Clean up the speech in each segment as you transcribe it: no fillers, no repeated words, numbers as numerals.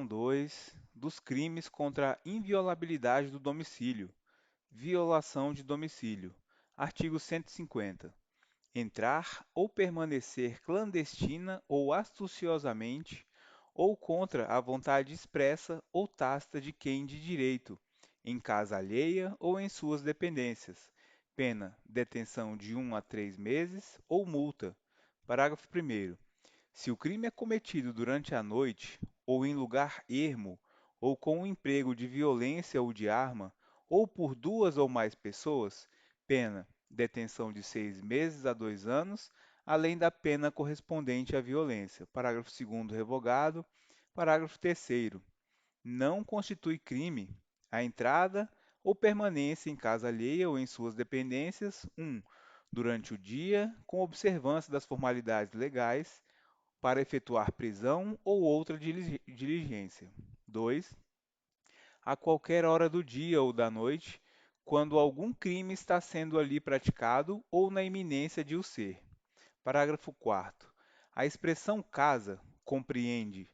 2 dos crimes contra a inviolabilidade do domicílio. Violação de domicílio. Artigo 150. Entrar ou permanecer clandestina ou astuciosamente ou contra a vontade expressa ou tácita de quem de direito, em casa alheia ou em suas dependências. Pena: detenção de 1 a 3 meses ou multa. Parágrafo 1º. Se o crime é cometido durante a noite, ou em lugar ermo, ou com o emprego de violência ou de arma, ou por duas ou mais pessoas, pena: detenção de 6 meses a 2 anos, além da pena correspondente à violência. Parágrafo 2º revogado. Parágrafo 3º. Não constitui crime a entrada ou permanência em casa alheia ou em suas dependências: durante o dia, com observância das formalidades legais, para efetuar prisão ou outra diligência. 2. A qualquer hora do dia ou da noite, quando algum crime está sendo ali praticado ou na iminência de o ser. Parágrafo 4º. A expressão casa compreende: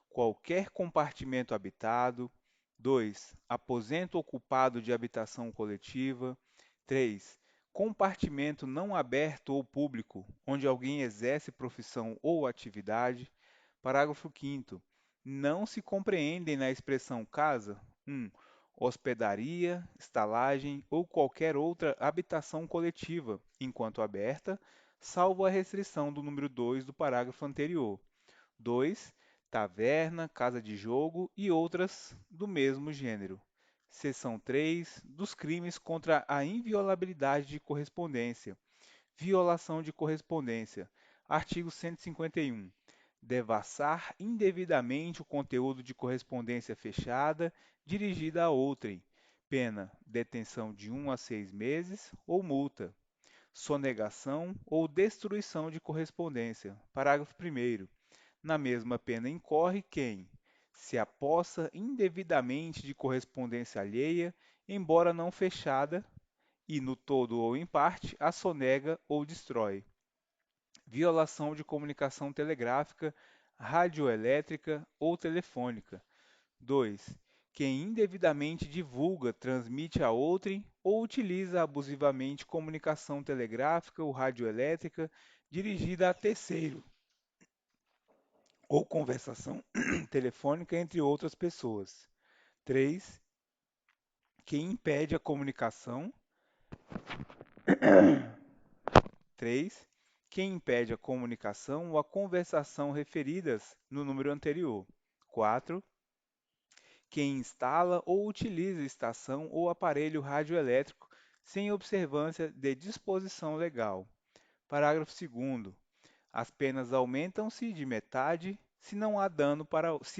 qualquer compartimento habitado; 2. Aposento ocupado de habitação coletiva; 3. Compartimento não aberto ou público, onde alguém exerce profissão ou atividade. Parágrafo 5º. Não se compreendem na expressão casa: hospedaria, estalagem ou qualquer outra habitação coletiva, enquanto aberta, salvo a restrição do número 2 do parágrafo anterior. 2. Taverna, casa de jogo e outras do mesmo gênero. Seção 3 dos crimes contra a inviolabilidade de correspondência. Violação de correspondência. Artigo 151. Devassar indevidamente o conteúdo de correspondência fechada dirigida a outrem. Pena: detenção de 1 a 6 meses ou multa. Sonegação ou destruição de correspondência. Parágrafo 1º. Na mesma pena incorre quem se apossa indevidamente de correspondência alheia, embora não fechada, e, no todo ou em parte, a sonega ou destrói. Violação de comunicação telegráfica, radioelétrica ou telefônica. 2. Quem indevidamente divulga, transmite a outrem ou utiliza abusivamente comunicação telegráfica ou radioelétrica dirigida a terceiro, ou conversação telefônica entre outras pessoas. 3. Quem impede a comunicação. 3. Quem impede a comunicação ou a conversação referidas no número anterior. 4. Quem instala ou utiliza estação ou aparelho radioelétrico sem observância de disposição legal. Parágrafo 2º. As penas aumentam-se de metade se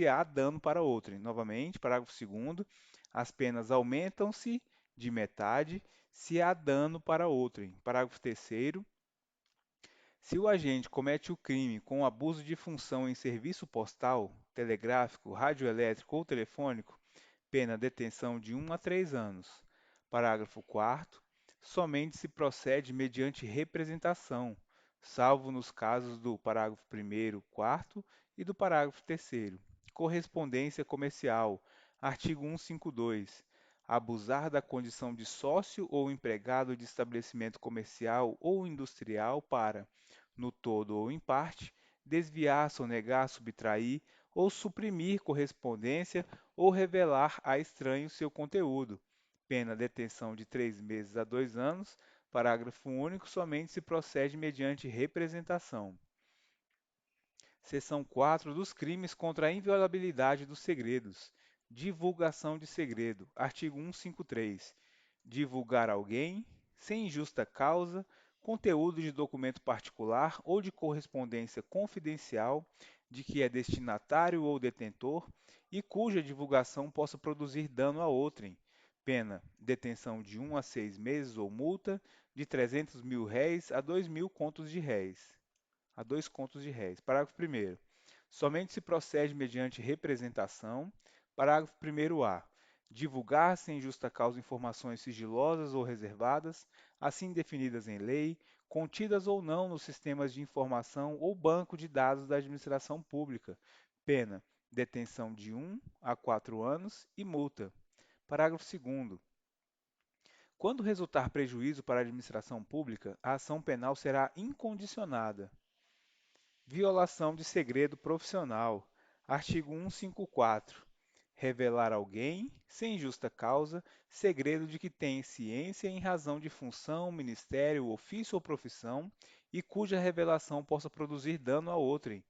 há dano para outrem. Novamente, parágrafo 2º. As penas aumentam-se de metade se há dano para outrem. Parágrafo 3º. Se o agente comete o crime com abuso de função em serviço postal, telegráfico, radioelétrico ou telefônico, pena: detenção de 1 a 3 anos. Parágrafo 4º. Somente se procede mediante representação, salvo nos casos do parágrafo 1º, 4º e do parágrafo 3º. Correspondência comercial. Artigo 152. Abusar da condição de sócio ou empregado de estabelecimento comercial ou industrial para, no todo ou em parte, desviar, sonegar, subtrair ou suprimir correspondência ou revelar a estranho seu conteúdo. Pena: detenção de 3 meses a 2 anos. Parágrafo único. Somente se procede mediante representação. Seção 4 dos crimes contra a inviolabilidade dos segredos. Divulgação de segredo. Artigo 153. Divulgar alguém, sem justa causa, conteúdo de documento particular ou de correspondência confidencial de que é destinatário ou detentor e cuja divulgação possa produzir dano a outrem. Pena: detenção de 1 a 6 meses ou multa de R$ 300.000 a 2.000 contos de réis. A 2 contos de réis. Parágrafo 1º. Somente se procede mediante representação. Parágrafo 1º-A. Divulgar sem justa causa informações sigilosas ou reservadas, assim definidas em lei, contidas ou não nos sistemas de informação ou banco de dados da administração pública. Pena: detenção de 1 a 4 anos e multa. Parágrafo 2º. Quando resultar prejuízo para a administração pública, a ação penal será incondicionada. Violação de segredo profissional. Artigo 154. Revelar alguém, sem justa causa, segredo de que tem ciência em razão de função, ministério, ofício ou profissão, e cuja revelação possa produzir dano a outrem.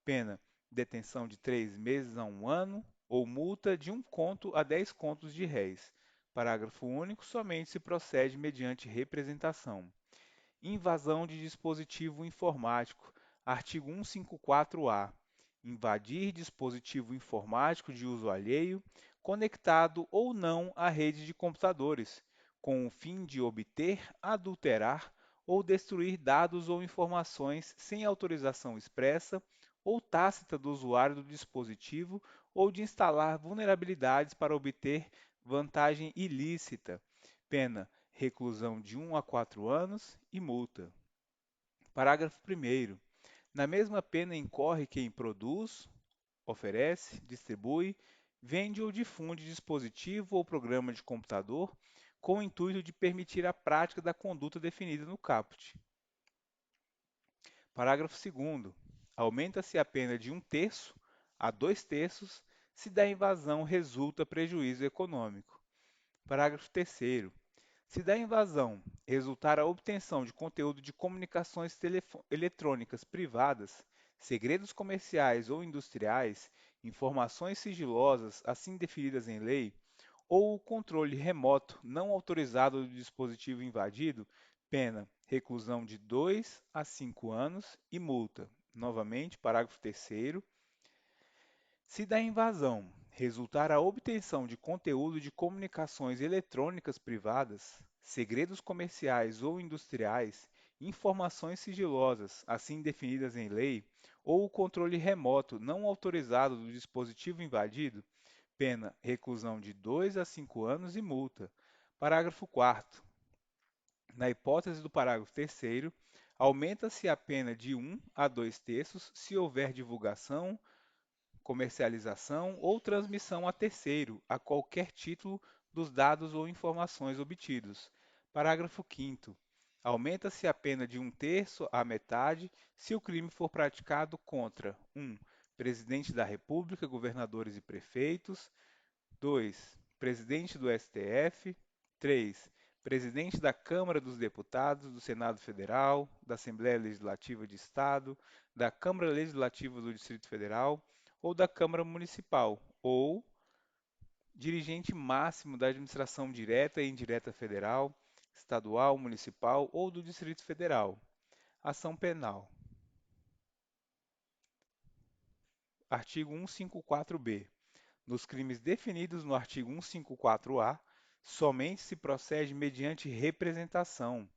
Pena: detenção de 3 meses a 1 ano, ou multa de 1 conto a 10 contos de réis. Parágrafo único. Somente se procede mediante representação. Invasão de dispositivo informático. Artigo 154-A. Invadir dispositivo informático de uso alheio, conectado ou não à rede de computadores, com o fim de obter, adulterar ou destruir dados ou informações sem autorização expressa ou tácita do usuário do dispositivo ou de instalar vulnerabilidades para obter vantagem ilícita. Pena: reclusão de 1 a 4 anos e multa. Parágrafo 1º. Na mesma pena incorre quem produz, oferece, distribui, vende ou difunde dispositivo ou programa de computador com o intuito de permitir a prática da conduta definida no caput. Parágrafo 2º. Aumenta-se a pena de 1/3 a 2/3 se da invasão resulta prejuízo econômico. Parágrafo 3º. Se da invasão resultar a obtenção de conteúdo de comunicações eletrônicas privadas, segredos comerciais ou industriais, informações sigilosas assim definidas em lei, ou o controle remoto não autorizado do dispositivo invadido, pena: reclusão de 2 a 5 anos e multa. Novamente, parágrafo 3º. Se da invasão resultar a obtenção de conteúdo de comunicações eletrônicas privadas, segredos comerciais ou industriais, informações sigilosas, assim definidas em lei, ou o controle remoto não autorizado do dispositivo invadido, pena: reclusão de 2 a 5 anos e multa. Parágrafo 4º. Na hipótese do parágrafo 3º, aumenta-se a pena de 1 a 2/3 se houver divulgação, comercialização ou transmissão a terceiro, a qualquer título, dos dados ou informações obtidos. Parágrafo 5º. Aumenta-se a pena de 1/3 à metade se o crime for praticado contra 1. Presidente da República, governadores e prefeitos. 2. Presidente do STF. 3. Presidente da Câmara dos Deputados, do Senado Federal, da Assembleia Legislativa de Estado, da Câmara Legislativa do Distrito Federal ou da Câmara Municipal, ou dirigente máximo da administração direta e indireta federal, estadual, municipal ou do Distrito Federal. Ação penal. Artigo 154-B. Nos crimes definidos no artigo 154-A, somente se procede mediante representação,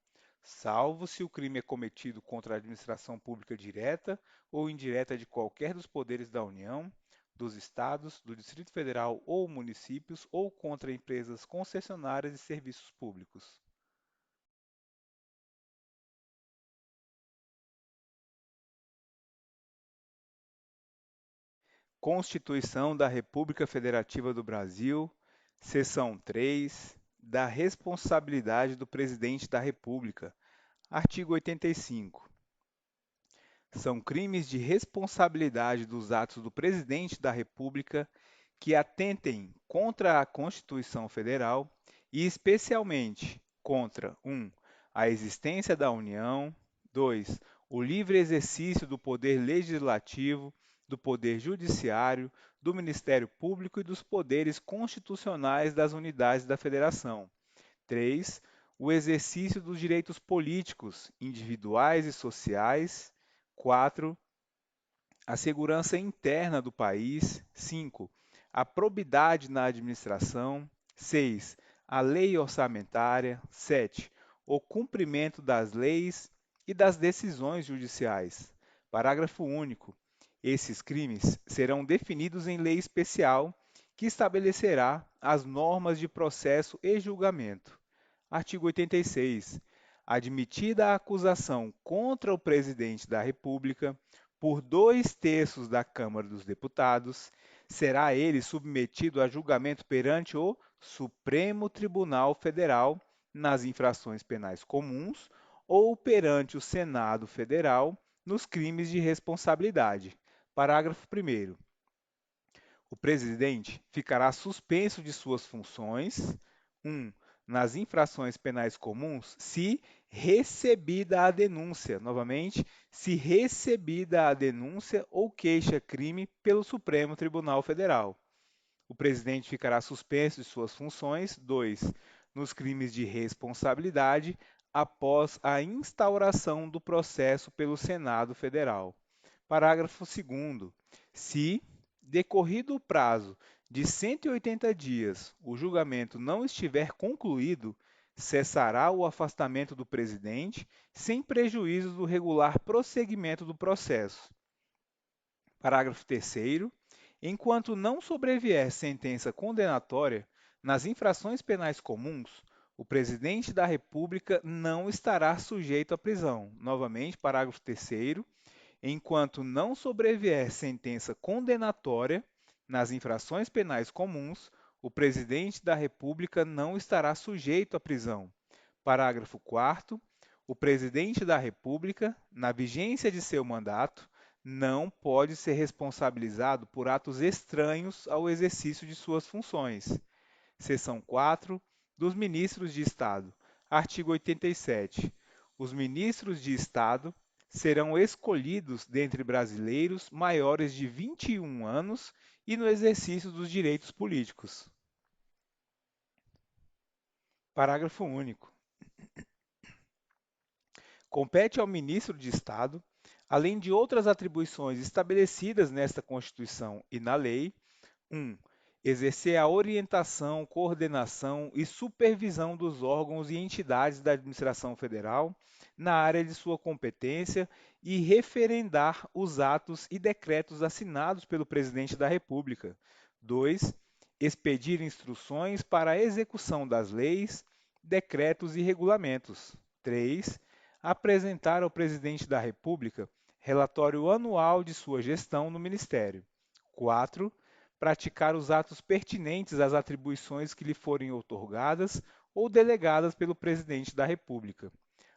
salvo se o crime é cometido contra a administração pública direta ou indireta de qualquer dos poderes da União, dos Estados, do Distrito Federal ou municípios, ou contra empresas concessionárias de serviços públicos. Constituição da República Federativa do Brasil, seção 3, da responsabilidade do Presidente da República. Artigo 85. São crimes de responsabilidade dos atos do Presidente da República que atentem contra a Constituição Federal e, especialmente, contra 1. A existência da União, 2. O livre exercício do poder legislativo, do poder judiciário, do Ministério Público e dos poderes constitucionais das unidades da Federação. 3. O exercício dos direitos políticos, individuais e sociais. 4. A segurança interna do país. 5. A probidade na administração. 6. A lei orçamentária. 7. O cumprimento das leis e das decisões judiciais. Parágrafo único. Esses crimes serão definidos em lei especial que estabelecerá as normas de processo e julgamento. Artigo 86. Admitida a acusação contra o Presidente da República por 2/3 da Câmara dos Deputados, será ele submetido a julgamento perante o Supremo Tribunal Federal nas infrações penais comuns ou perante o Senado Federal nos crimes de responsabilidade. Parágrafo 1º. O presidente ficará suspenso de suas funções: 1. Nas infrações penais comuns, se recebida a denúncia, novamente, se recebida a denúncia ou queixa-crime pelo Supremo Tribunal Federal. O presidente ficará suspenso de suas funções: 2. Nos crimes de responsabilidade, após a instauração do processo pelo Senado Federal. Parágrafo 2º. Se, decorrido o prazo de 180 dias, o julgamento não estiver concluído, cessará o afastamento do presidente, sem prejuízo do regular prosseguimento do processo. Parágrafo 3º. Enquanto não sobrevier sentença condenatória nas infrações penais comuns, o presidente da República não estará sujeito à prisão. Novamente, parágrafo 3º. Enquanto não sobrevier sentença condenatória nas infrações penais comuns, o presidente da República não estará sujeito à prisão. Parágrafo 4º. O presidente da República, na vigência de seu mandato, não pode ser responsabilizado por atos estranhos ao exercício de suas funções. Seção 4. Dos ministros de Estado. Artigo 87. Os ministros de Estado serão escolhidos dentre brasileiros maiores de 21 anos e no exercício dos direitos políticos. Parágrafo único. Compete ao ministro de Estado, além de outras atribuições estabelecidas nesta Constituição e na lei, 1. Exercer a orientação, coordenação e supervisão dos órgãos e entidades da administração federal na área de sua competência e referendar os atos e decretos assinados pelo Presidente da República. 2. Expedir instruções para a execução das leis, decretos e regulamentos. 3. Apresentar ao Presidente da República relatório anual de sua gestão no Ministério. 4. Praticar os atos pertinentes às atribuições que lhe forem outorgadas ou delegadas pelo Presidente da República.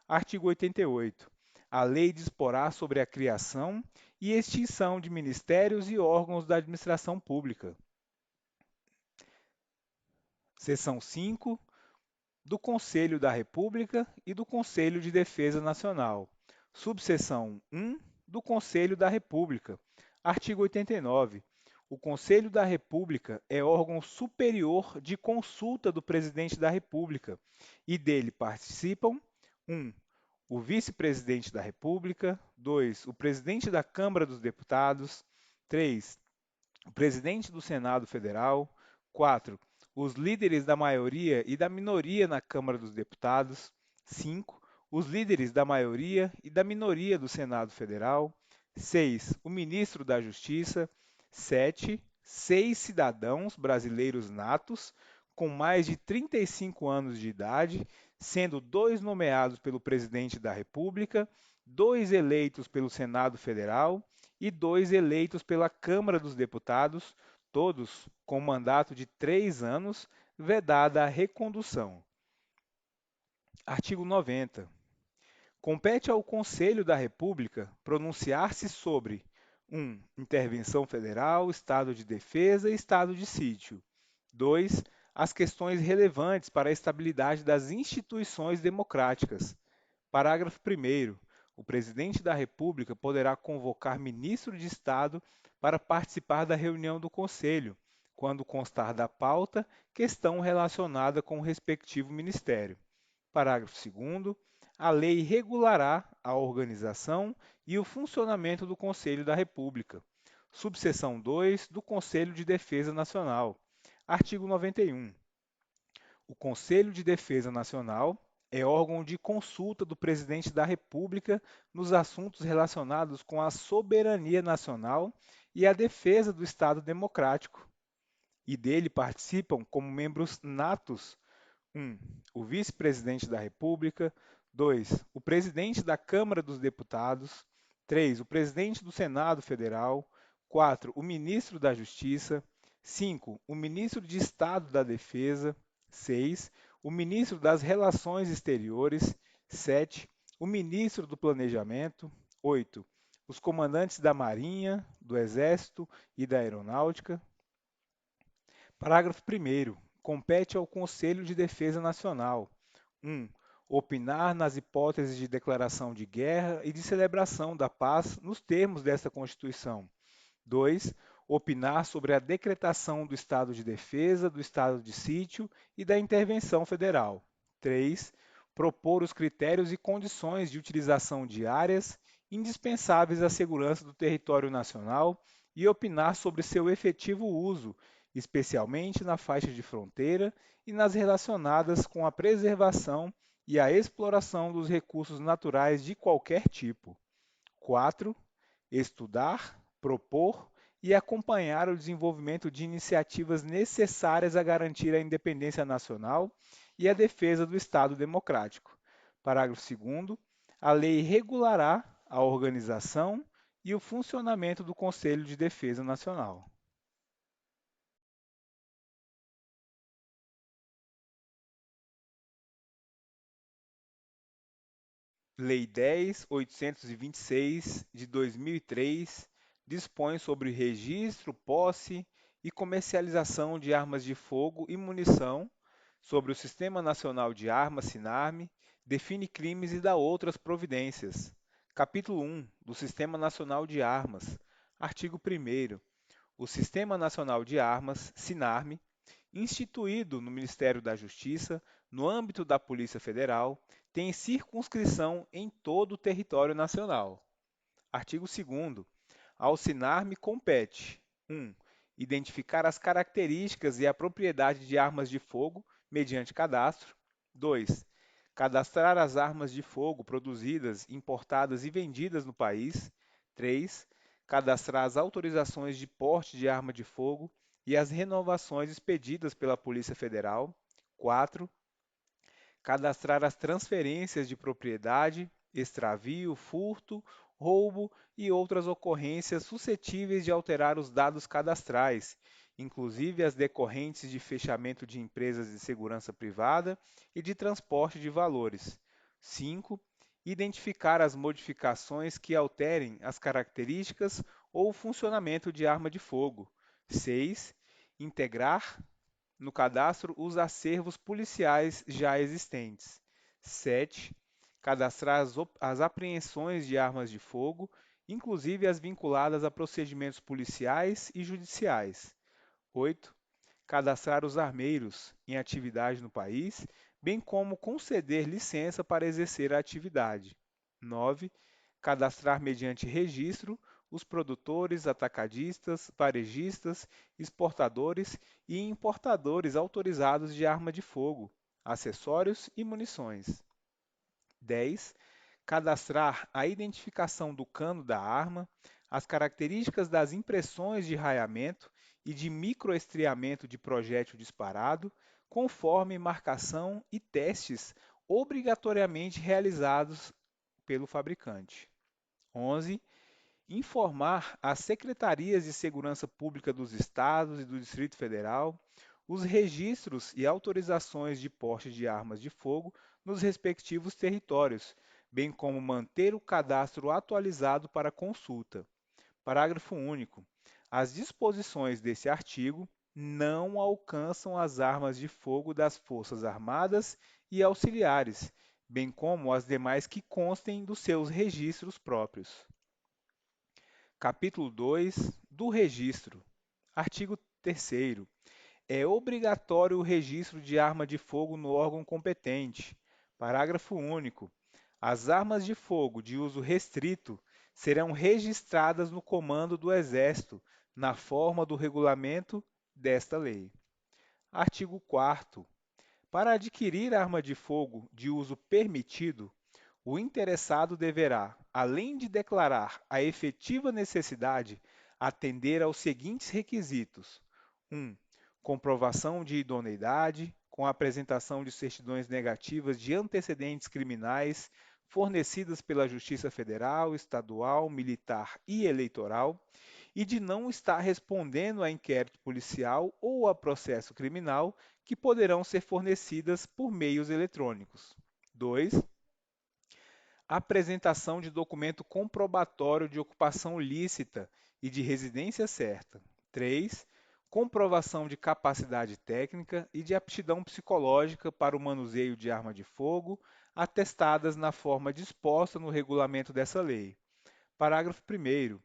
Artigo 88. A lei disporá sobre a criação e extinção de ministérios e órgãos da administração pública. Seção 5. Do Conselho da República e do Conselho de Defesa Nacional. Subseção 1. Do Conselho da República. Artigo 89. O Conselho da República é órgão superior de consulta do Presidente da República e dele participam 1. O Vice-Presidente da República, 2. O Presidente da Câmara dos Deputados, 3. O Presidente do Senado Federal, 4. Os líderes da maioria e da minoria na Câmara dos Deputados, 5. Os líderes da maioria e da minoria do Senado Federal, 6. O Ministro da Justiça, 7. 6 cidadãos brasileiros natos com mais de 35 anos de idade, sendo 2 nomeados pelo Presidente da República, 2 eleitos pelo Senado Federal e 2 eleitos pela Câmara dos Deputados, todos com mandato de 3 anos, vedada a recondução. Artigo 90. Compete ao Conselho da República pronunciar-se sobre 1. Intervenção federal, estado de defesa e estado de sítio. 2. As questões relevantes para a estabilidade das instituições democráticas. Parágrafo 1º. O Presidente da República poderá convocar ministro de Estado para participar da reunião do Conselho, quando constar da pauta questão relacionada com o respectivo ministério. Parágrafo 2º. A lei regulará a organização e o funcionamento do Conselho da República. Subseção 2 do Conselho de Defesa Nacional. Artigo 91. O Conselho de Defesa Nacional é órgão de consulta do Presidente da República nos assuntos relacionados com a soberania nacional e a defesa do Estado democrático, e dele participam como membros natos 1. O Vice-Presidente da República, 2. O Presidente da Câmara dos Deputados, 3. O Presidente do Senado Federal, 4. O ministro da Justiça. 5. O ministro de Estado da Defesa. 6. O ministro das Relações Exteriores. 7. O ministro do Planejamento. 8. Os comandantes da Marinha, do Exército e da Aeronáutica. Parágrafo 1º. Compete ao Conselho de Defesa Nacional: 1. Opinar nas hipóteses de declaração de guerra e de celebração da paz nos termos desta Constituição. 2. Opinar sobre a decretação do estado de defesa, do estado de sítio e da intervenção federal. 3. Propor os critérios e condições de utilização de áreas indispensáveis à segurança do território nacional e opinar sobre seu efetivo uso, especialmente na faixa de fronteira e nas relacionadas com a preservação e a exploração dos recursos naturais de qualquer tipo. 4. Estudar, propor e acompanhar o desenvolvimento de iniciativas necessárias a garantir a independência nacional e a defesa do Estado democrático. Parágrafo 2º. A lei regulará a organização e o funcionamento do Conselho de Defesa Nacional. Lei 10.826, de 2003, dispõe sobre registro, posse e comercialização de armas de fogo e munição, sobre o Sistema Nacional de Armas, SINARME, define crimes e dá outras providências. Capítulo 1 do Sistema Nacional de Armas. Artigo 1º. O Sistema Nacional de Armas, SINARME, instituído no Ministério da Justiça, no âmbito da Polícia Federal, tem circunscrição em todo o território nacional. Artigo 2º. Ao SINARME compete: 1. Identificar as características e a propriedade de armas de fogo mediante cadastro. 2. Cadastrar as armas de fogo produzidas, importadas e vendidas no país. 3. Cadastrar as autorizações de porte de arma de fogo e as renovações expedidas pela Polícia Federal. 4. Cadastrar as transferências de propriedade, extravio, furto, roubo e outras ocorrências suscetíveis de alterar os dados cadastrais, inclusive as decorrentes de fechamento de empresas de segurança privada e de transporte de valores. 5. Identificar as modificações que alterem as características ou o funcionamento de arma de fogo. 6. Integrar no cadastro os acervos policiais já existentes. 7. Cadastrar as apreensões de armas de fogo, inclusive as vinculadas a procedimentos policiais e judiciais. 8. Cadastrar os armeiros em atividade no país, bem como conceder licença para exercer a atividade. 9. Cadastrar mediante registro os produtores, atacadistas, varejistas, exportadores e importadores autorizados de arma de fogo, acessórios e munições. 10. Cadastrar a identificação do cano da arma, as características das impressões de raiamento e de microestriamento de projétil disparado, conforme marcação e testes obrigatoriamente realizados pelo fabricante. 11. Informar às secretarias de segurança pública dos estados e do Distrito Federal os registros e autorizações de porte de armas de fogo nos respectivos territórios, bem como manter o cadastro atualizado para consulta. Parágrafo único. As disposições desse artigo não alcançam as armas de fogo das Forças Armadas e auxiliares, bem como as demais que constem dos seus registros próprios. Capítulo 2 do Registro. Artigo 3º. É obrigatório o registro de arma de fogo no órgão competente. Parágrafo único. As armas de fogo de uso restrito serão registradas no Comando do Exército, na forma do regulamento desta lei. Artigo 4º. Para adquirir arma de fogo de uso permitido, o interessado deverá, além de declarar a efetiva necessidade, atender aos seguintes requisitos: 1. Comprovação de idoneidade, com a apresentação de certidões negativas de antecedentes criminais, fornecidas pela Justiça Federal, Estadual, Militar e Eleitoral, e de não estar respondendo a inquérito policial ou a processo criminal que poderão ser fornecidas por meios eletrônicos. 2. Apresentação de documento comprobatório de ocupação lícita e de residência certa. 3. Comprovação de capacidade técnica e de aptidão psicológica para o manuseio de arma de fogo, atestadas na forma disposta no regulamento dessa lei. Parágrafo 1º.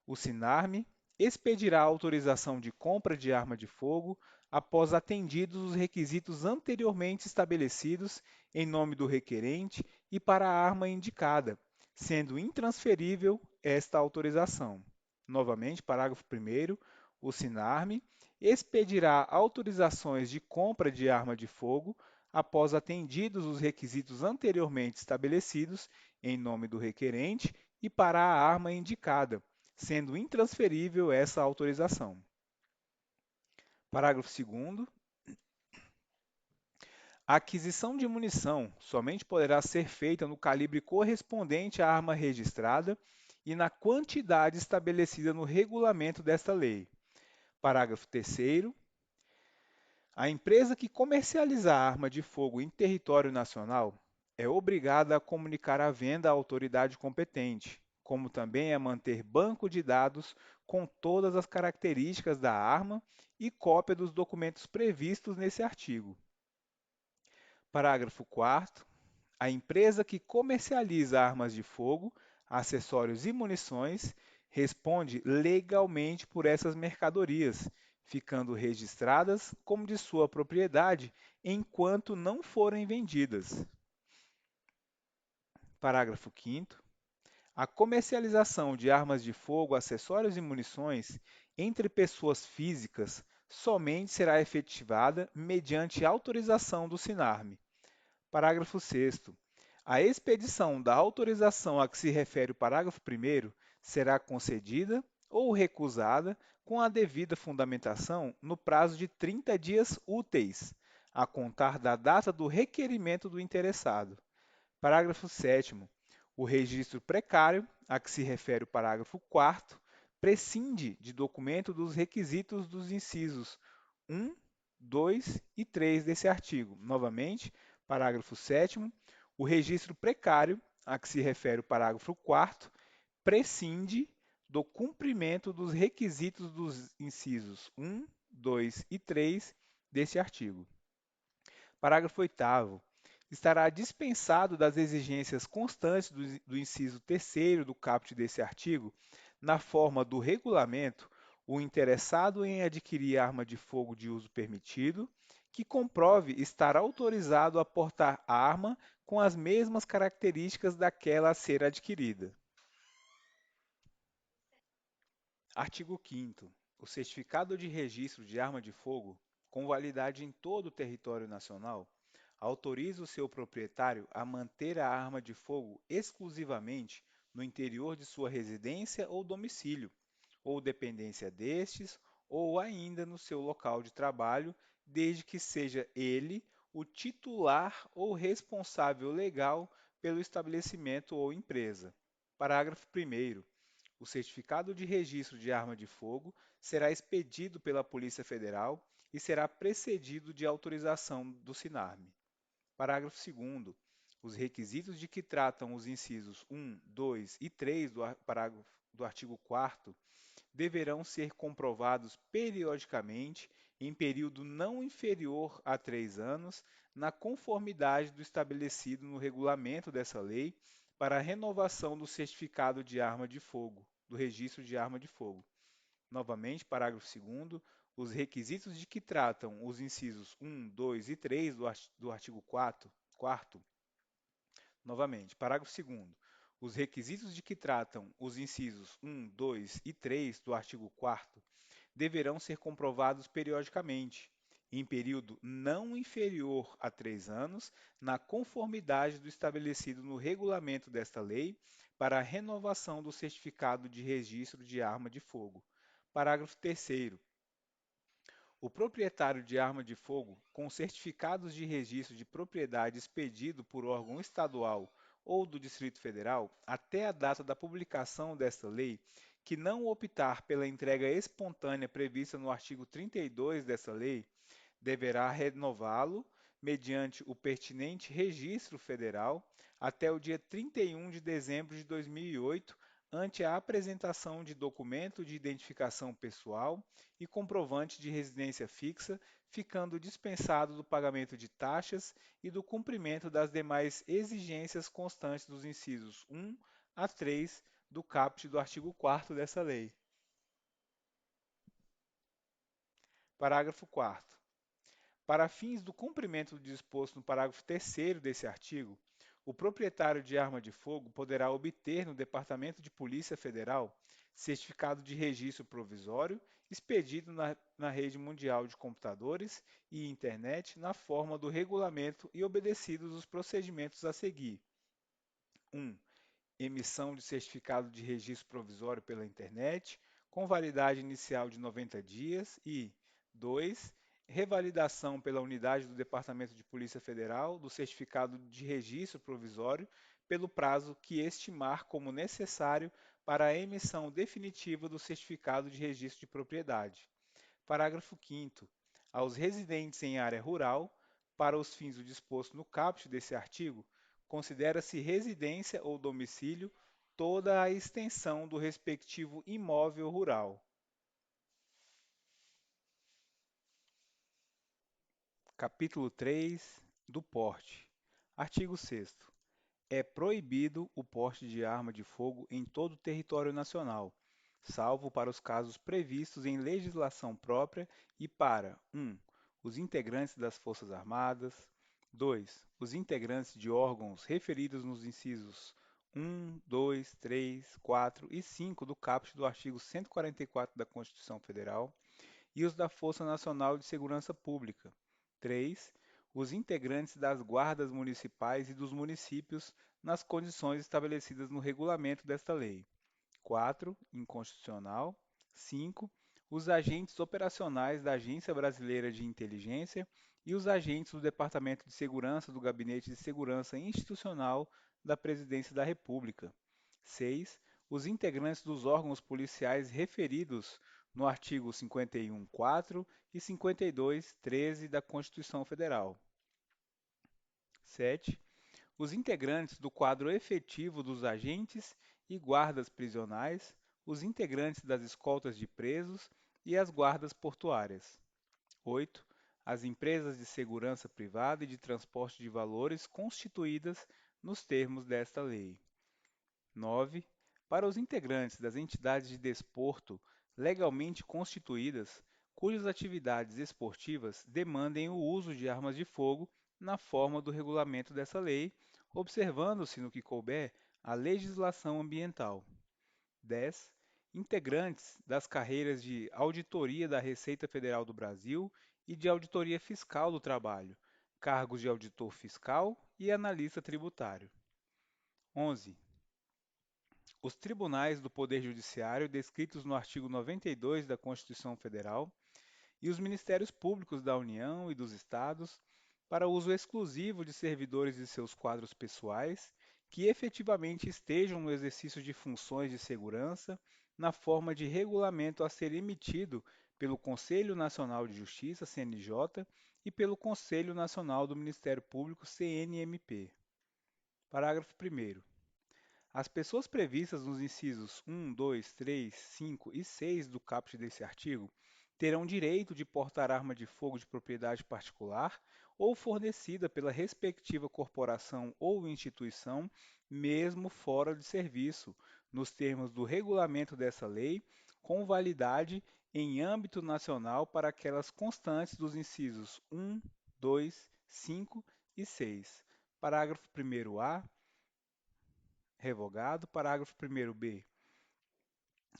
O SINARME expedirá autorização de compra de arma de fogo após atendidos os requisitos anteriormente estabelecidos em nome do requerente e para a arma indicada, sendo intransferível esta autorização. Novamente, parágrafo 1º. O SINARME expedirá autorizações de compra de arma de fogo após atendidos os requisitos anteriormente estabelecidos em nome do requerente e para a arma indicada, sendo intransferível essa autorização. Parágrafo 2º. A aquisição de munição somente poderá ser feita no calibre correspondente à arma registrada e na quantidade estabelecida no regulamento desta lei. Parágrafo 3º. A empresa que comercializar arma de fogo em território nacional é obrigada a comunicar a venda à autoridade competente, como também a manter banco de dados com todas as características da arma e cópia dos documentos previstos nesse artigo. Parágrafo 4º. A empresa que comercializa armas de fogo, acessórios e munições responde legalmente por essas mercadorias, ficando registradas como de sua propriedade enquanto não forem vendidas. Parágrafo 5º. A comercialização de armas de fogo, acessórios e munições entre pessoas físicas somente será efetivada mediante autorização do SINARME. Parágrafo 6º. A expedição da autorização a que se refere o parágrafo 1º será concedida ou recusada com a devida fundamentação no prazo de 30 dias úteis, a contar da data do requerimento do interessado. Parágrafo 7º. O registro precário, a que se refere o parágrafo 4º, prescinde de documento dos requisitos dos incisos 1, 2 e 3 desse artigo. Novamente, parágrafo 7º. O registro precário, a que se refere o parágrafo 4º, prescinde do cumprimento dos requisitos dos incisos 1, 2 e 3 deste artigo. Parágrafo 8º. Estará dispensado das exigências constantes do inciso 3º do caput desse artigo, na forma do regulamento, o interessado em adquirir arma de fogo de uso permitido, que comprove estar autorizado a portar arma com as mesmas características daquela a ser adquirida. Artigo 5º. O certificado de registro de arma de fogo, com validade em todo o território nacional, autoriza o seu proprietário a manter a arma de fogo exclusivamente no interior de sua residência ou domicílio, ou dependência destes, ou ainda no seu local de trabalho, desde que seja ele o titular ou responsável legal pelo estabelecimento ou empresa. Parágrafo 1º. O certificado de registro de arma de fogo será expedido pela Polícia Federal e será precedido de autorização do SINARME. Parágrafo 2º. Os requisitos de que tratam os incisos 1, 2 e 3 do artigo 4º deverão ser comprovados periodicamente em período não inferior a 3 anos, na conformidade do estabelecido no regulamento dessa lei para a renovação do certificado de arma de fogo, do registro de arma de fogo. Novamente, parágrafo 2º, os requisitos de que tratam os incisos 1, 2 e 3 do artigo 4º. Novamente, parágrafo 2º, os requisitos de que tratam os incisos 1, 2 e 3 do artigo 4º deverão ser comprovados periodicamente, em período não inferior a 3 anos, na conformidade do estabelecido no regulamento desta lei para a renovação do certificado de registro de arma de fogo. Parágrafo 3º. O proprietário de arma de fogo, com certificados de registro de propriedade expedido por órgão estadual ou do Distrito Federal, até a data da publicação desta lei, que não optar pela entrega espontânea prevista no artigo 32 dessa lei, deverá renová-lo mediante o pertinente registro federal até o dia 31 de dezembro de 2008, ante a apresentação de documento de identificação pessoal e comprovante de residência fixa, ficando dispensado do pagamento de taxas e do cumprimento das demais exigências constantes dos incisos 1 a 3 do caput do artigo 4º dessa lei. Parágrafo 4º. Para fins do cumprimento do disposto no parágrafo 3º desse artigo, o proprietário de arma de fogo poderá obter no Departamento de Polícia Federal certificado de registro provisório expedido na rede mundial de computadores e internet na forma do regulamento e obedecidos os procedimentos a seguir. 1. Emissão de certificado de registro provisório pela internet, com validade inicial de 90 dias e 2. Revalidação pela unidade do Departamento de Polícia Federal do certificado de registro provisório pelo prazo que estimar como necessário para a emissão definitiva do certificado de registro de propriedade. Parágrafo 5º. Aos residentes em área rural, para os fins do disposto no caput desse artigo, considera-se residência ou domicílio toda a extensão do respectivo imóvel rural. Capítulo 3 do porte. Artigo 6º. É proibido o porte de arma de fogo em todo o território nacional, salvo para os casos previstos em legislação própria e para 1. Os integrantes das Forças Armadas, 2. Os integrantes de órgãos referidos nos incisos 1, 2, 3, 4 e 5 do caput do artigo 144 da Constituição Federal e os da Força Nacional de Segurança Pública. 3. Os integrantes das guardas municipais e dos municípios nas condições estabelecidas no regulamento desta lei. 4. Inconstitucional. 5. Os agentes operacionais da Agência Brasileira de Inteligência e os agentes do Departamento de Segurança do Gabinete de Segurança Institucional da Presidência da República. 6. Os integrantes dos órgãos policiais referidos no artigo 51.4 e 52.13 da Constituição Federal. 7. Os integrantes do quadro efetivo dos agentes e guardas prisionais, os integrantes das escoltas de presos e as guardas portuárias. 8. As empresas de segurança privada e de transporte de valores constituídas nos termos desta lei. 9. Para os integrantes das entidades de desporto legalmente constituídas, cujas atividades esportivas demandem o uso de armas de fogo na forma do regulamento dessa lei, observando-se no que couber a legislação ambiental. 10. Integrantes das carreiras de Auditoria da Receita Federal do Brasil e de Auditoria Fiscal do Trabalho, cargos de auditor fiscal e analista tributário. 11. Os tribunais do Poder Judiciário descritos no artigo 92 da Constituição Federal e os Ministérios Públicos da União e dos Estados para uso exclusivo de servidores de seus quadros pessoais que efetivamente estejam no exercício de funções de segurança na forma de regulamento a ser emitido pelo Conselho Nacional de Justiça, CNJ, e pelo Conselho Nacional do Ministério Público, CNMP. Parágrafo 1º. As pessoas previstas nos incisos 1, 2, 3, 5 e 6 do caput desse artigo terão direito de portar arma de fogo de propriedade particular ou fornecida pela respectiva corporação ou instituição, mesmo fora de serviço, nos termos do regulamento dessa lei, com validade em âmbito nacional para aquelas constantes dos incisos 1, 2, 5 e 6. Parágrafo 1º-A. Revogado. Parágrafo 1º-B.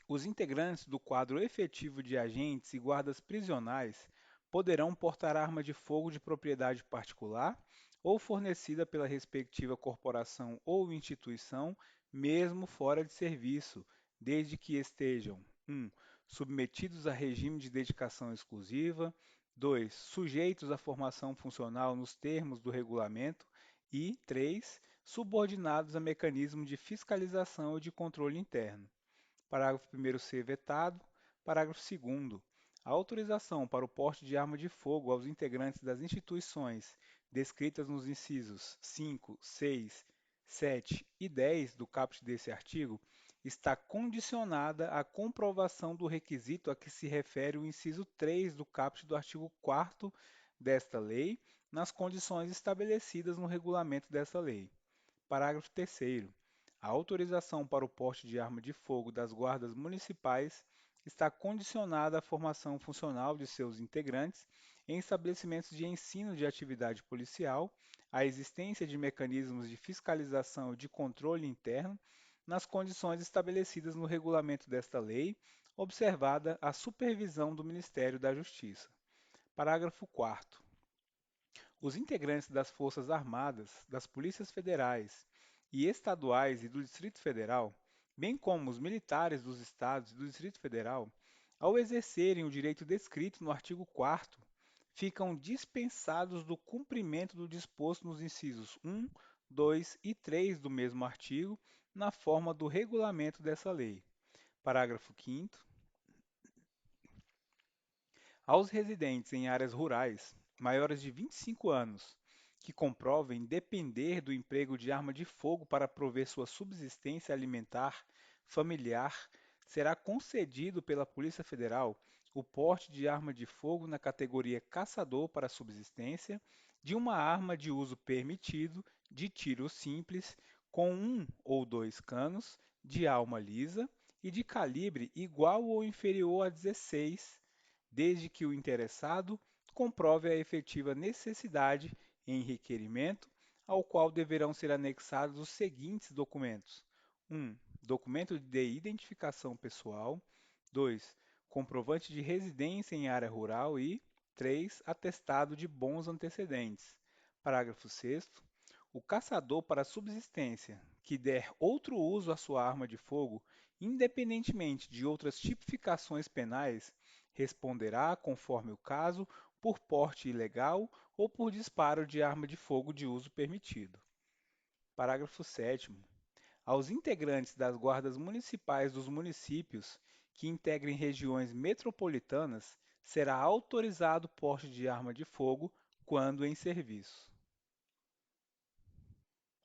Os integrantes do quadro efetivo de agentes e guardas prisionais poderão portar arma de fogo de propriedade particular ou fornecida pela respectiva corporação ou instituição, mesmo fora de serviço, desde que estejam 1. Submetidos a regime de dedicação exclusiva, 2. Sujeitos à formação funcional nos termos do regulamento e 3. subordinados a mecanismo de fiscalização e de controle interno. Parágrafo 1º ser vetado. Parágrafo 2º. A autorização para o porte de arma de fogo aos integrantes das instituições descritas nos incisos 5, 6, 7 e 10 do caput desse artigo está condicionada à comprovação do requisito a que se refere o inciso 3 do caput do artigo 4º desta lei, nas condições estabelecidas no regulamento dessa lei. Parágrafo 3º. A autorização para o porte de arma de fogo das guardas municipais está condicionada à formação funcional de seus integrantes em estabelecimentos de ensino de atividade policial, à existência de mecanismos de fiscalização e de controle interno, nas condições estabelecidas no regulamento desta lei, observada a supervisão do Ministério da Justiça. Parágrafo 4º. Os integrantes das Forças Armadas, das Polícias Federais e Estaduais e do Distrito Federal, bem como os militares dos Estados e do Distrito Federal, ao exercerem o direito descrito no artigo 4º, ficam dispensados do cumprimento do disposto nos incisos 1, 2 e 3 do mesmo artigo, na forma do regulamento dessa lei. Parágrafo 5º. Aos residentes em áreas rurais maiores de 25 anos que comprovem depender do emprego de arma de fogo para prover sua subsistência alimentar familiar, será concedido pela Polícia Federal o porte de arma de fogo na categoria caçador para subsistência de uma arma de uso permitido de tiro simples com um ou dois canos de alma lisa e de calibre igual ou inferior a 16, desde que o interessado comprove a efetiva necessidade em requerimento, ao qual deverão ser anexados os seguintes documentos: 1. Documento de identificação pessoal. 2. Comprovante de residência em área rural e 3. Atestado de bons antecedentes. Parágrafo 6º. O caçador para subsistência que der outro uso à sua arma de fogo, independentemente de outras tipificações penais, responderá, conforme o caso, por porte ilegal ou por disparo de arma de fogo de uso permitido. Parágrafo 7º. Aos integrantes das guardas municipais dos municípios que integrem regiões metropolitanas, será autorizado o porte de arma de fogo quando em serviço.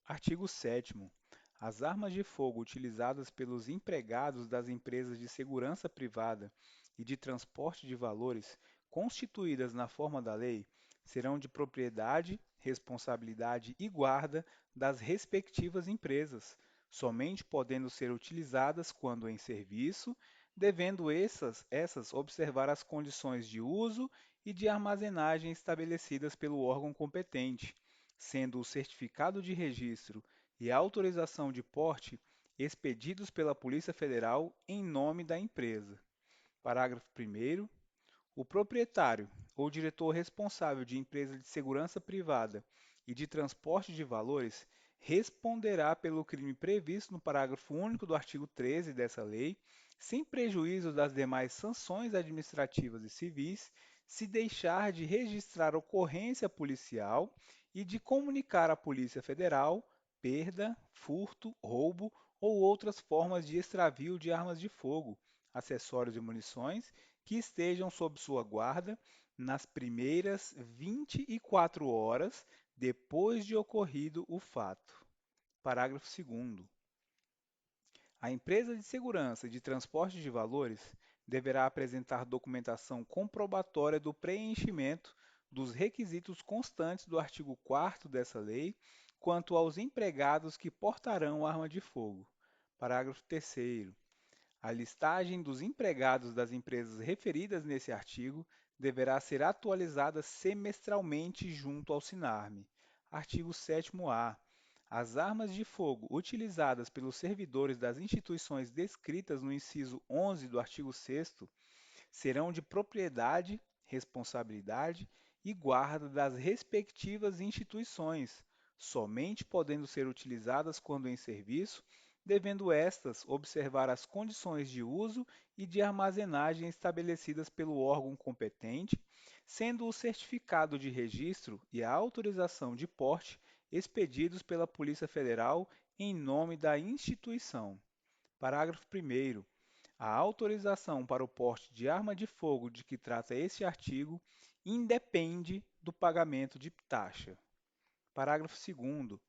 Artigo 7º. As armas de fogo utilizadas pelos empregados das empresas de segurança privada e de transporte de valores constituídas na forma da lei serão de propriedade, responsabilidade e guarda das respectivas empresas, somente podendo ser utilizadas quando em serviço, devendo essas observar as condições de uso e de armazenagem estabelecidas pelo órgão competente, sendo o certificado de registro e a autorização de porte expedidos pela Polícia Federal em nome da empresa. Parágrafo 1º. O proprietário ou diretor responsável de empresa de segurança privada e de transporte de valores responderá pelo crime previsto no parágrafo único do artigo 13 dessa lei, sem prejuízo das demais sanções administrativas e civis, se deixar de registrar ocorrência policial e de comunicar à Polícia Federal perda, furto, roubo ou outras formas de extravio de armas de fogo, acessórios e munições que estejam sob sua guarda nas primeiras 24 horas depois de ocorrido o fato. Parágrafo 2º. A empresa de segurança e de transporte de valores deverá apresentar documentação comprobatória do preenchimento dos requisitos constantes do artigo 4º dessa lei quanto aos empregados que portarão arma de fogo. Parágrafo 3º. A listagem dos empregados das empresas referidas nesse artigo deverá ser atualizada semestralmente junto ao SINARME. Artigo 7º-A. As armas de fogo utilizadas pelos servidores das instituições descritas no inciso 11 do artigo 6º serão de propriedade, responsabilidade e guarda das respectivas instituições, somente podendo ser utilizadas quando em serviço, devendo estas observar as condições de uso e de armazenagem estabelecidas pelo órgão competente, sendo o certificado de registro e a autorização de porte expedidos pela Polícia Federal em nome da instituição. Parágrafo 1º. A autorização para o porte de arma de fogo de que trata este artigo independe do pagamento de taxa. Parágrafo 2º.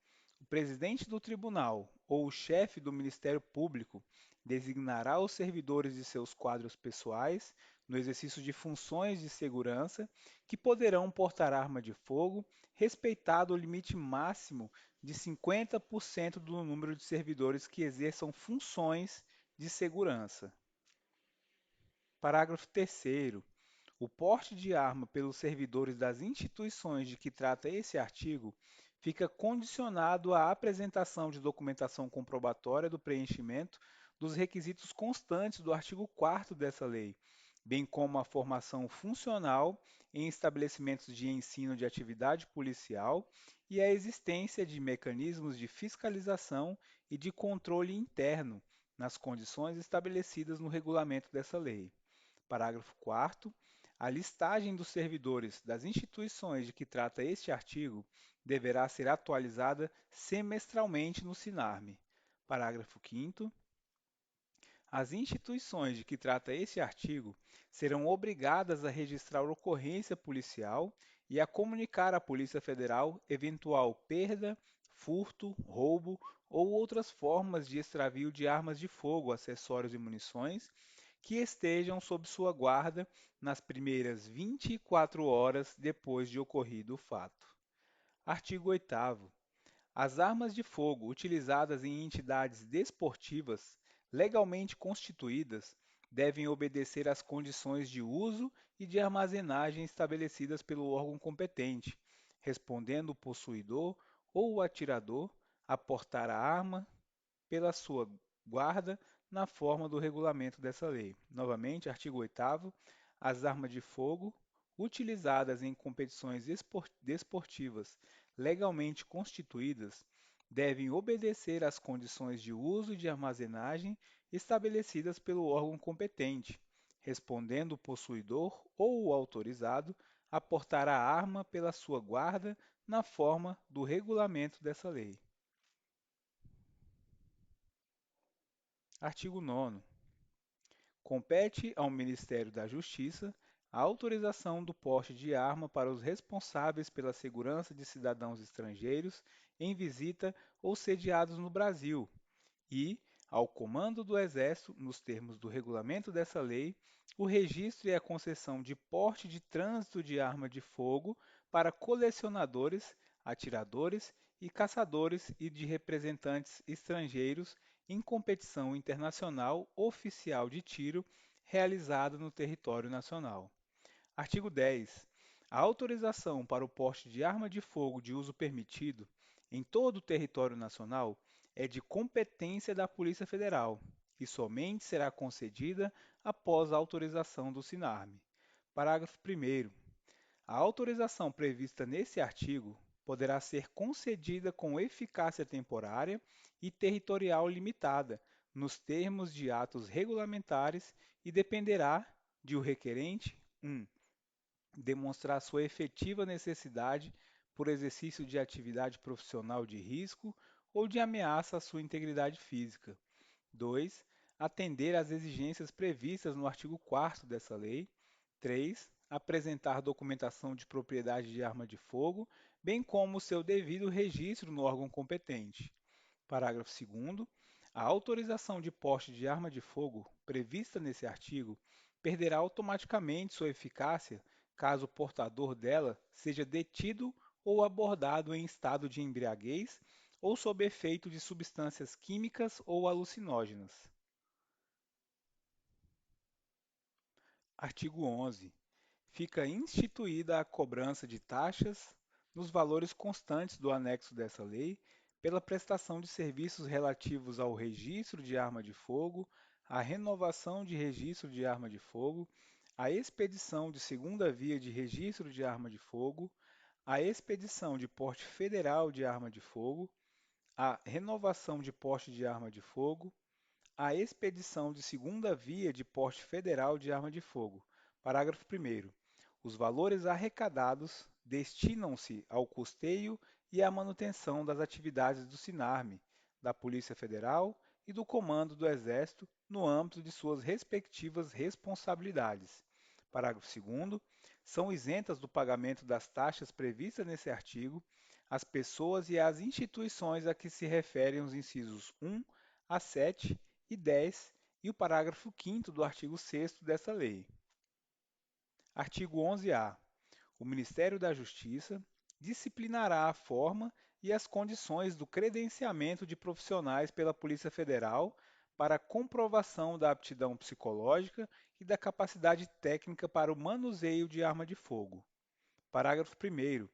O presidente do tribunal ou o chefe do Ministério Público designará os servidores de seus quadros pessoais no exercício de funções de segurança que poderão portar arma de fogo, respeitado o limite máximo de 50% do número de servidores que exerçam funções de segurança. Parágrafo 3º. O porte de arma pelos servidores das instituições de que trata esse artigo fica condicionado à apresentação de documentação comprobatória do preenchimento dos requisitos constantes do artigo 4º dessa lei, bem como a formação funcional em estabelecimentos de ensino de atividade policial e a existência de mecanismos de fiscalização e de controle interno nas condições estabelecidas no regulamento dessa lei. Parágrafo 4º. A listagem dos servidores das instituições de que trata este artigo deverá ser atualizada semestralmente no SINARME. Parágrafo 5º. As instituições de que trata este artigo serão obrigadas a registrar ocorrência policial e a comunicar à Polícia Federal eventual perda, furto, roubo ou outras formas de extravio de armas de fogo, acessórios e munições que estejam sob sua guarda nas primeiras 24 horas depois de ocorrido o fato. Artigo 8º. As armas de fogo utilizadas em entidades desportivas legalmente constituídas devem obedecer às condições de uso e de armazenagem estabelecidas pelo órgão competente, respondendo o possuidor ou o atirador a portar a arma pela sua guarda na forma do regulamento dessa lei. Novamente, artigo 8º. As armas de fogo utilizadas em competições desportivas legalmente constituídas devem obedecer às condições de uso e de armazenagem estabelecidas pelo órgão competente, respondendo o possuidor ou o autorizado a portar a arma pela sua guarda na forma do regulamento dessa lei. Artigo 9º. Compete ao Ministério da Justiça a autorização do porte de arma para os responsáveis pela segurança de cidadãos estrangeiros em visita ou sediados no Brasil e, ao Comando do Exército, nos termos do regulamento dessa lei, o registro e a concessão de porte de trânsito de arma de fogo para colecionadores, atiradores e caçadores e de representantes estrangeiros em competição internacional oficial de tiro realizada no território nacional. Artigo 10. A autorização para o porte de arma de fogo de uso permitido em todo o território nacional é de competência da Polícia Federal e somente será concedida após a autorização do SINARME. Parágrafo 1º. A autorização prevista nesse artigo poderá ser concedida com eficácia temporária e territorial limitada, nos termos de atos regulamentares e dependerá de o requerente 1. Demonstrar sua efetiva necessidade por exercício de atividade profissional de risco ou de ameaça à sua integridade física. 2. Atender às exigências previstas no artigo 4º dessa lei. 3. Apresentar documentação de propriedade de arma de fogo, bem como seu devido registro no órgão competente. Parágrafo 2º. A autorização de porte de arma de fogo prevista nesse artigo perderá automaticamente sua eficácia caso o portador dela seja detido ou abordado em estado de embriaguez ou sob efeito de substâncias químicas ou alucinógenas. Artigo 11. Fica instituída a cobrança de taxas nos valores constantes do anexo dessa lei pela prestação de serviços relativos ao registro de arma de fogo, à renovação de registro de arma de fogo, à expedição de segunda via de registro de arma de fogo, à expedição de porte federal de arma de fogo, à renovação de porte de arma de fogo, à expedição de segunda via de porte federal de arma de fogo. Parágrafo 1º. Os valores arrecadados destinam-se ao custeio e a manutenção das atividades do SINARME, da Polícia Federal e do Comando do Exército no âmbito de suas respectivas responsabilidades. Parágrafo 2º. São isentas do pagamento das taxas previstas nesse artigo as pessoas e as instituições a que se referem os incisos 1 a 7 e 10 e o parágrafo 5º do artigo 6º desta lei. Artigo 11-A. O Ministério da Justiça disciplinará a forma e as condições do credenciamento de profissionais pela Polícia Federal para comprovação da aptidão psicológica e da capacidade técnica para o manuseio de arma de fogo. Parágrafo 1º.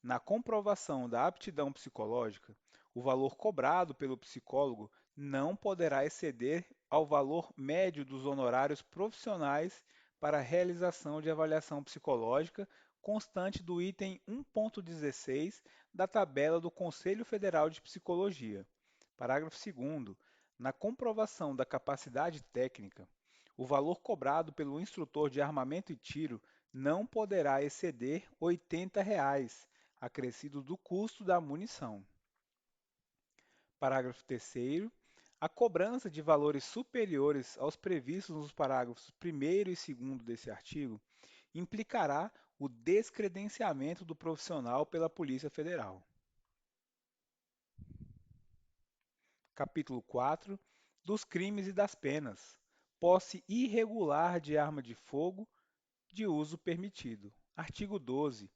Na comprovação da aptidão psicológica, o valor cobrado pelo psicólogo não poderá exceder ao valor médio dos honorários profissionais para a realização de avaliação psicológica constante do item 1.16 da tabela do Conselho Federal de Psicologia. Parágrafo 2º. Na comprovação da capacidade técnica, o valor cobrado pelo instrutor de armamento e tiro não poderá exceder R$ 80, acrescido do custo da munição. Parágrafo 3º. A cobrança de valores superiores aos previstos nos parágrafos 1º e 2º desse artigo implicará o descredenciamento do profissional pela Polícia Federal. Capítulo 4. Dos crimes e das penas. Posse irregular de arma de fogo de uso permitido. Artigo 12.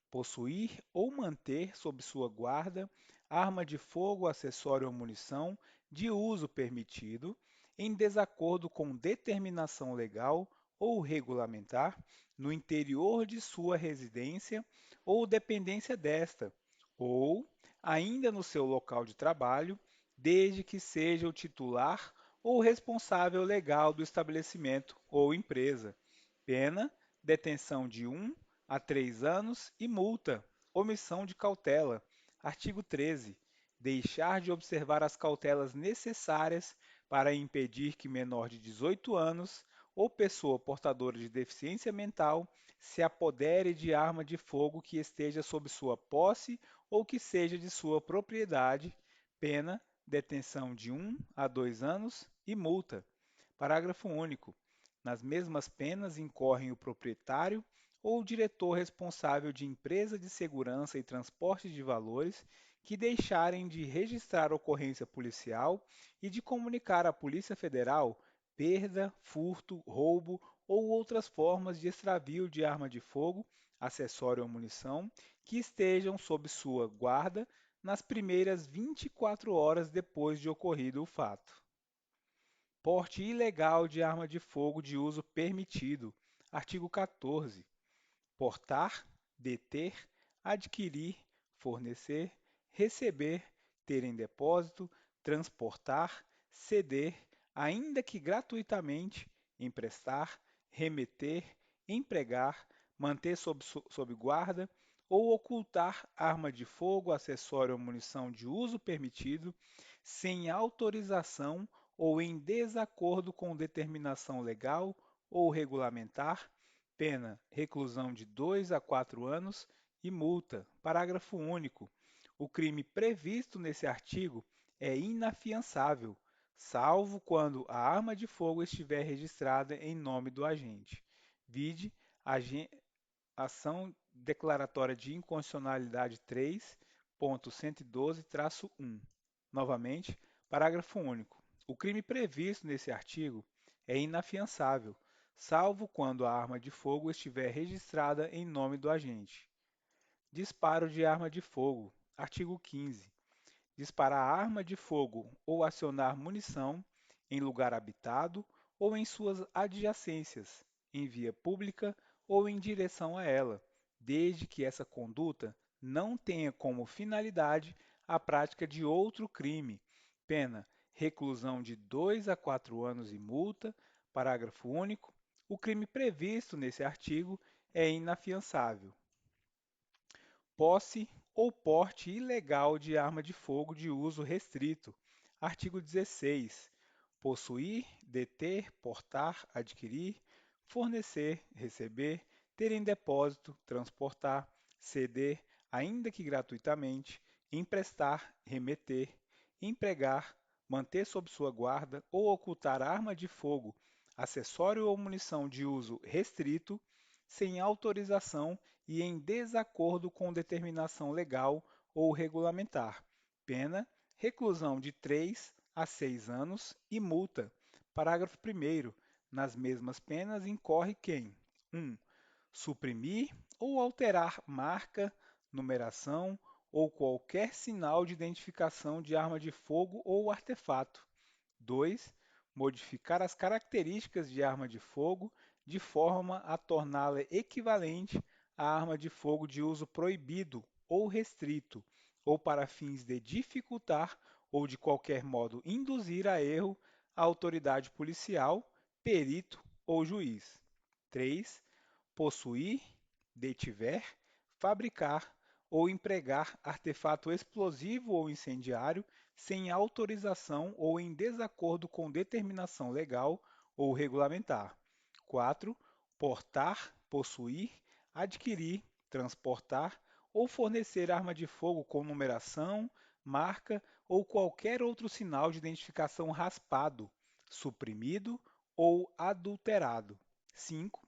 Possuir ou manter sob sua guarda arma de fogo, acessório ou munição de uso permitido, em desacordo com determinação legal ou regulamentar, no interior de sua residência ou dependência desta, ou ainda no seu local de trabalho, desde que seja o titular ou responsável legal do estabelecimento ou empresa. Pena, detenção de 1 a 3 anos e multa, omissão de cautela. Artigo 13. Deixar de observar as cautelas necessárias para impedir que menor de 18 anos ou pessoa portadora de deficiência mental se apodere de arma de fogo que esteja sob sua posse ou que seja de sua propriedade. Pena, detenção de 1 a 2 anos e multa. Parágrafo único. Nas mesmas penas incorrem o proprietário ou o diretor responsável de empresa de segurança e transporte de valores que deixarem de registrar ocorrência policial e de comunicar à Polícia Federal perda, furto, roubo ou outras formas de extravio de arma de fogo, acessório ou munição que estejam sob sua guarda nas primeiras 24 horas depois de ocorrido o fato. Porte ilegal de arma de fogo de uso permitido. Artigo 14. Portar, deter, adquirir, fornecer, receber, ter em depósito, transportar, ceder, ainda que gratuitamente, emprestar, remeter, empregar, manter sob guarda ou ocultar arma de fogo, acessório ou munição de uso permitido, sem autorização ou em desacordo com determinação legal ou regulamentar, pena reclusão de 2 a 4 anos e multa. Parágrafo único. O crime previsto nesse artigo é inafiançável, salvo quando a arma de fogo estiver registrada em nome do agente. Vide Ação Declaratória de Inconstitucionalidade 3.112-1. Novamente, parágrafo único. O crime previsto nesse artigo é inafiançável, salvo quando a arma de fogo estiver registrada em nome do agente. Disparo de arma de fogo. Artigo 15. Disparar arma de fogo ou acionar munição em lugar habitado ou em suas adjacências, em via pública ou em direção a ela, desde que essa conduta não tenha como finalidade a prática de outro crime. Pena reclusão de 2 a 4 anos e multa. Parágrafo único. O crime previsto nesse artigo é inafiançável. Posse ou porte ilegal de arma de fogo de uso restrito. Artigo 16. Possuir, deter, portar, adquirir, fornecer, receber, ter em depósito, transportar, ceder, ainda que gratuitamente, emprestar, remeter, empregar, manter sob sua guarda ou ocultar arma de fogo, acessório ou munição de uso restrito, sem autorização e em desacordo com determinação legal ou regulamentar. Pena: reclusão de 3 a 6 anos e multa. Parágrafo 1º. Nas mesmas penas incorre quem: 1. Suprimir ou alterar marca, numeração ou qualquer sinal de identificação de arma de fogo ou artefato. 2. Modificar as características de arma de fogo de forma a torná-la equivalente à arma de fogo de uso proibido ou restrito, ou para fins de dificultar ou de qualquer modo induzir a erro a autoridade policial, perito ou juiz. 3. Possuir, detiver, fabricar ou empregar artefato explosivo ou incendiário sem autorização ou em desacordo com determinação legal ou regulamentar. 4. Portar, possuir, adquirir, transportar ou fornecer arma de fogo com numeração, marca ou qualquer outro sinal de identificação raspado, suprimido ou adulterado. 5.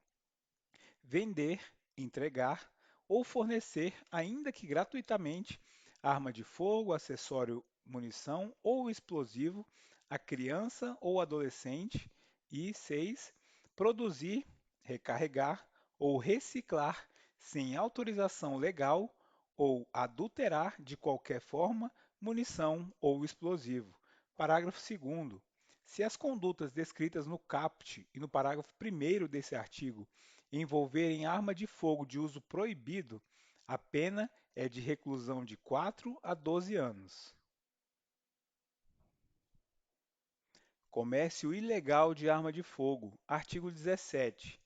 Vender, entregar ou fornecer, ainda que gratuitamente, arma de fogo, acessório, munição ou explosivo a criança ou adolescente. E 6. Produzir, recarregar ou reciclar sem autorização legal ou adulterar de qualquer forma munição ou explosivo. Parágrafo 2º. Se as condutas descritas no caput e no parágrafo 1º desse artigo envolverem arma de fogo de uso proibido, a pena é de reclusão de 4 a 12 anos. Comércio ilegal de arma de fogo. Artigo 17.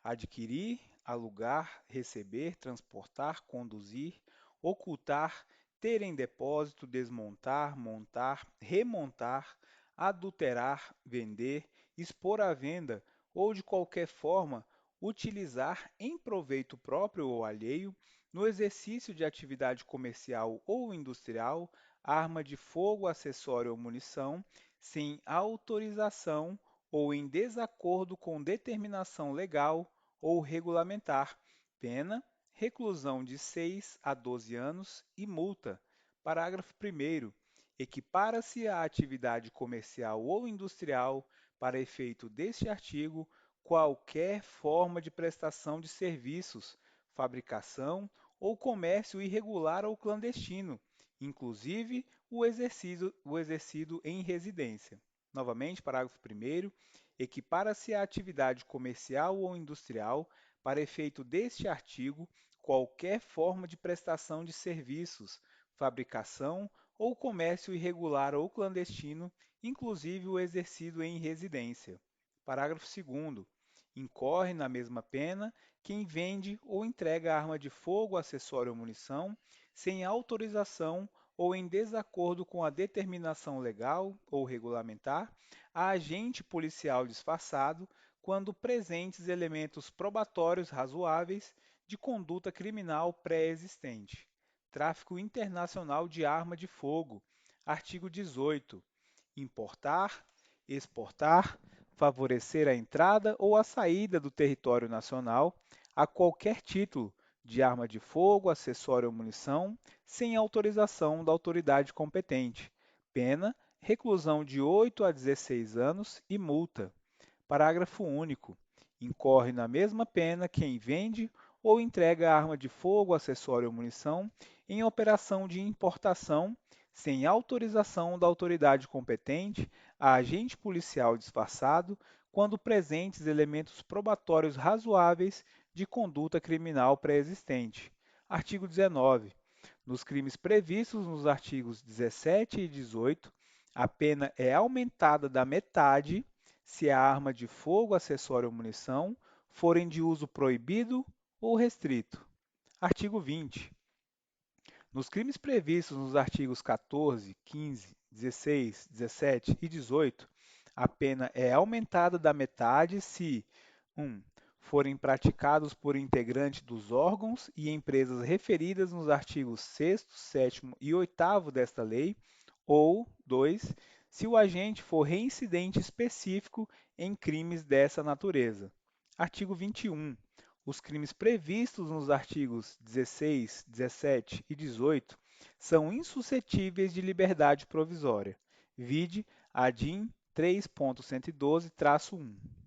Adquirir, alugar, receber, transportar, conduzir, ocultar, ter em depósito, desmontar, montar, remontar, adulterar, vender, expor à venda ou de qualquer forma utilizar em proveito próprio ou alheio, no exercício de atividade comercial ou industrial, arma de fogo, acessório ou munição, sem autorização ou em desacordo com determinação legal ou regulamentar, pena: reclusão de 6 a 12 anos e multa. Parágrafo 1º. Equipara-se à atividade comercial ou industrial, para efeito deste artigo, qualquer forma de prestação de serviços, fabricação ou comércio irregular ou clandestino, inclusive o exercido em residência. Novamente, parágrafo 1º. Equipara-se à atividade comercial ou industrial, para efeito deste artigo, qualquer forma de prestação de serviços, fabricação ou comércio irregular ou clandestino, inclusive o exercido em residência. Parágrafo 2º. Incorre na mesma pena quem vende ou entrega arma de fogo, acessório ou munição, sem autorização ou em desacordo com a determinação legal ou regulamentar, a agente policial disfarçado, quando presentes elementos probatórios razoáveis de conduta criminal pré-existente. Tráfico internacional de arma de fogo. Artigo 18. Importar, exportar, favorecer a entrada ou a saída do território nacional, a qualquer título, de arma de fogo, acessório ou munição, sem autorização da autoridade competente. Pena: reclusão de 8 a 16 anos e multa. Parágrafo único. Incorre na mesma pena quem vende ou entrega arma de fogo, acessório ou munição em operação de importação, sem autorização da autoridade competente, a agente policial disfarçado, quando presentes elementos probatórios razoáveis de conduta criminal pré-existente. Artigo 19. Nos crimes previstos nos artigos 17 e 18, a pena é aumentada da metade se a arma de fogo, acessório ou munição forem de uso proibido ou restrito. Artigo 20. Nos crimes previstos nos artigos 14, 15, 16, 17 e 18, a pena é aumentada da metade se 1. forem praticados por integrante dos órgãos e empresas referidas nos artigos 6º, 7º e 8º desta lei, ou 2, se o agente for reincidente específico em crimes dessa natureza. Artigo 21. Os crimes previstos nos artigos 16, 17 e 18 são insuscetíveis de liberdade provisória. Vide ADIM 3.112-1.